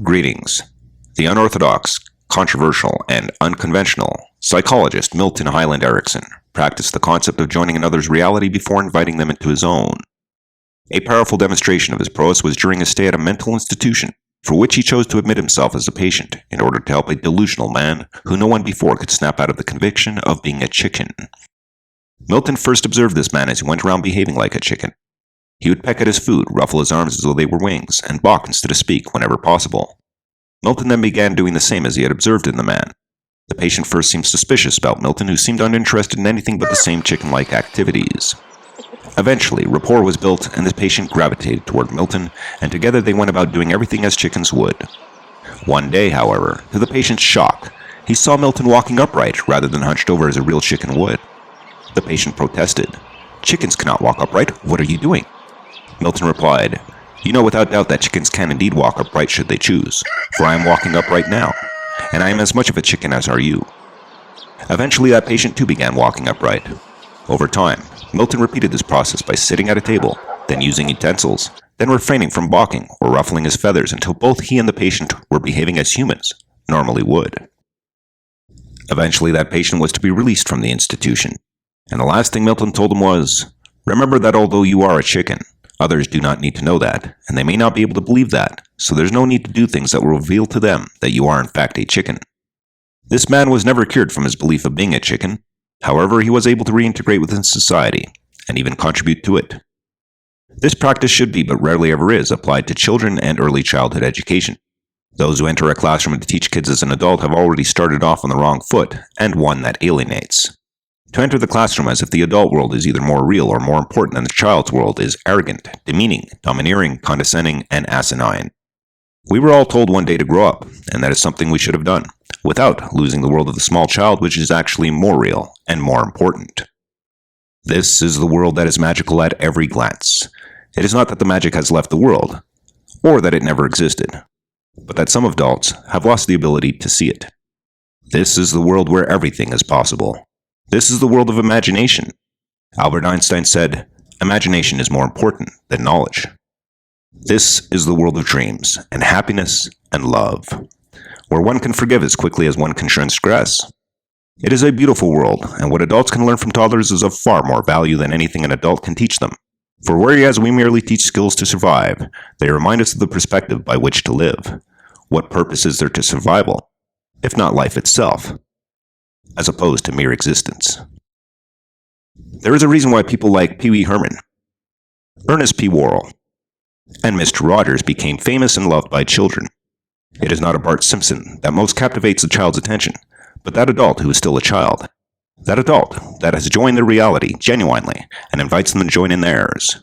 Greetings. The unorthodox, controversial, and unconventional psychologist Milton Hyland Erickson practiced the concept of joining another's reality before inviting them into his own. A powerful demonstration of his prowess was during his stay at a mental institution, for which he chose to admit himself as a patient in order to help a delusional man who no one before could snap out of the conviction of being a chicken. Milton first observed this man as he went around behaving like a chicken. He would peck at his food, ruffle his arms as though they were wings, and balk instead of speak whenever possible. Milton then began doing the same as he had observed in the man. The patient first seemed suspicious about Milton, who seemed uninterested in anything but the same chicken-like activities. Eventually, rapport was built, and the patient gravitated toward Milton, and together they went about doing everything as chickens would. One day, however, to the patient's shock, he saw Milton walking upright rather than hunched over as a real chicken would. The patient protested. "Chickens cannot walk upright. What are you doing?" Milton replied, "You know without doubt that chickens can indeed walk upright should they choose, for I am walking upright now, and I am as much of a chicken as are you." Eventually that patient too began walking upright. Over time, Milton repeated this process by sitting at a table, then using utensils, then refraining from balking or ruffling his feathers until both he and the patient were behaving as humans normally would. Eventually that patient was to be released from the institution, and the last thing Milton told him was, "Remember that although you are a chicken, others do not need to know that, and they may not be able to believe that, so there's no need to do things that will reveal to them that you are in fact a chicken." This man was never cured from his belief of being a chicken. However, he was able to reintegrate within society, and even contribute to it. This practice should be, but rarely ever is, applied to children and early childhood education. Those who enter a classroom to teach kids as an adult have already started off on the wrong foot, and one that alienates. To enter the classroom as if the adult world is either more real or more important than the child's world is arrogant, demeaning, domineering, condescending, and asinine. We were all told one day to grow up, and that is something we should have done, without losing the world of the small child, which is actually more real and more important. This is the world that is magical at every glance. It is not that the magic has left the world, or that it never existed, but that some adults have lost the ability to see it. This is the world where everything is possible. This is the world of imagination. Albert Einstein said, "Imagination is more important than knowledge." This is the world of dreams, and happiness, and love, where one can forgive as quickly as one can transgress. It is a beautiful world, and what adults can learn from toddlers is of far more value than anything an adult can teach them. For whereas we merely teach skills to survive, they remind us of the perspective by which to live. What purpose is there to survival, if not life itself, as opposed to mere existence? There is a reason why people like Pee Wee Herman, Ernest P. Worrell, and Mr. Rogers became famous and loved by children. It is not a Bart Simpson that most captivates a child's attention, but that adult who is still a child. That adult that has joined their reality genuinely and invites them to join in theirs.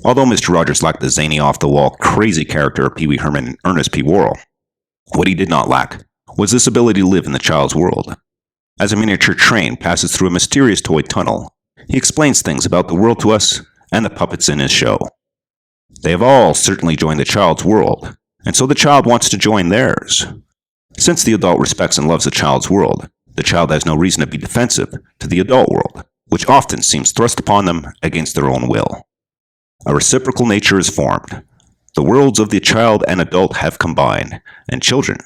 Although Mr. Rogers lacked the zany, off-the-wall, crazy character of Pee Wee Herman and Ernest P. Worrell, what he did not lack was this ability to live in the child's world. As a miniature train passes through a mysterious toy tunnel, he explains things about the world to us and the puppets in his show. They have all certainly joined the child's world, and so the child wants to join theirs. Since the adult respects and loves the child's world, the child has no reason to be defensive to the adult world, which often seems thrust upon them against their own will. A reciprocal nature is formed. The worlds of the child and adult have combined, and children,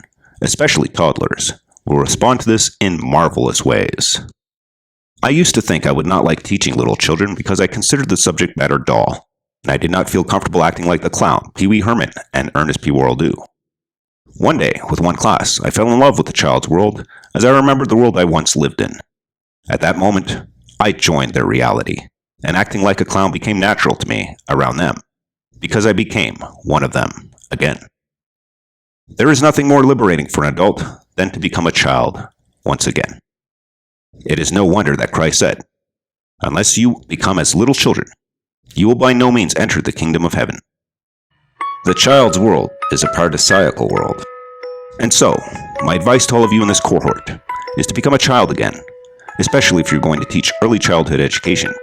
especially toddlers, will respond to this in marvelous ways. I used to think I would not like teaching little children because I considered the subject matter dull, and I did not feel comfortable acting like the clown Pee Wee Herman and Ernest P. Worrell do. One day, with one class, I fell in love with the child's world as I remembered the world I once lived in. At that moment, I joined their reality, and acting like a clown became natural to me around them, because I became one of them again. There is nothing more liberating for an adult than to become a child once again. It is no wonder that Christ said, "Unless you become as little children, you will by no means enter the kingdom of heaven." The child's world is a paradisiacal world. And so, my advice to all of you in this cohort is to become a child again, especially if you're going to teach early childhood education.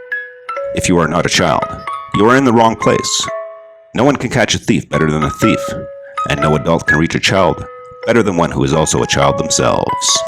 If you are not a child, you are in the wrong place. No one can catch a thief better than a thief, and no adult can reach a child better than one who is also a child themselves.